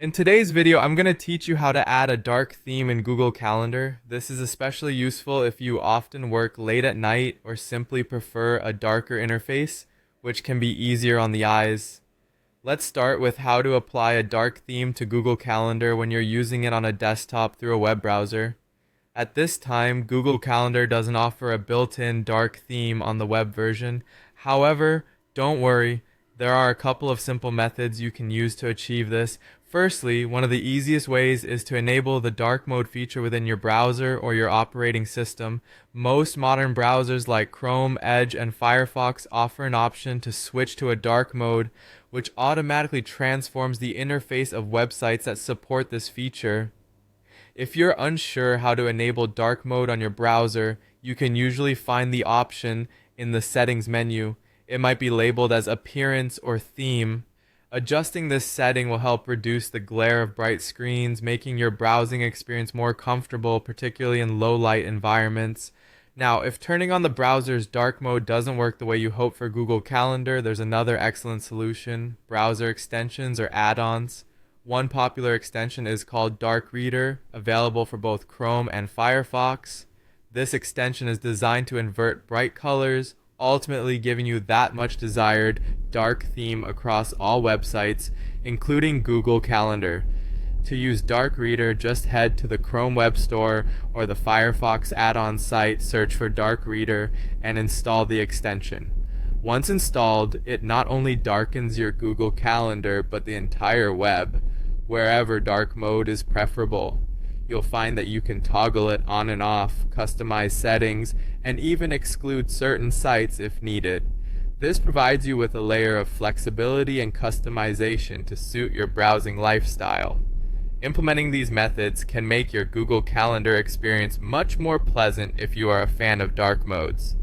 In today's video, I'm going to teach you how to add a dark theme in Google Calendar. This is especially useful if you often work late at night or simply prefer a darker interface, which can be easier on the eyes. Let's start with how to apply a dark theme to Google Calendar when you're using it on a desktop through a web browser. At this time, Google Calendar doesn't offer a built-in dark theme on the web version. However, don't worry, there are a couple of simple methods you can use to achieve this. Firstly, one of the easiest ways is to enable the dark mode feature within your browser or your operating system. Most modern browsers like Chrome, Edge, and Firefox offer an option to switch to a dark mode, which automatically transforms the interface of websites that support this feature. If you're unsure how to enable dark mode on your browser, you can usually find the option in the settings menu. It might be labeled as Appearance or Theme. Adjusting this setting will help reduce the glare of bright screens, making your browsing experience more comfortable, particularly in low light environments. Now, if turning on the browser's dark mode doesn't work the way you hope for Google Calendar, there's another excellent solution: browser extensions or add-ons. One popular extension is called Dark Reader, available for both Chrome and Firefox. This extension is designed to invert bright colors, ultimately giving you that much desired dark theme across all websites, including Google Calendar. To use Dark Reader, just head to the Chrome Web Store or the Firefox add-on site, search for Dark Reader, and install the extension. Once installed, it not only darkens your Google Calendar, but the entire web, wherever dark mode is preferable. You'll find that you can toggle it on and off, customize settings, and even exclude certain sites if needed. This provides you with a layer of flexibility and customization to suit your browsing lifestyle. Implementing these methods can make your Google Calendar experience much more pleasant if you are a fan of dark modes.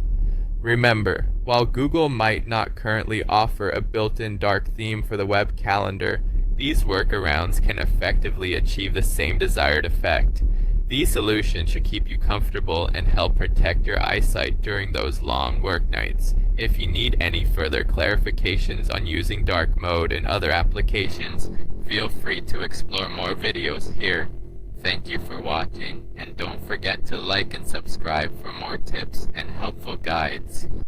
Remember, while Google might not currently offer a built-in dark theme for the web calendar, these workarounds can effectively achieve the same desired effect. These solutions should keep you comfortable and help protect your eyesight during those long work nights. If you need any further clarifications on using dark mode in other applications, feel free to explore more videos here. Thank you for watching, and don't forget to like and subscribe for more tips and helpful guides.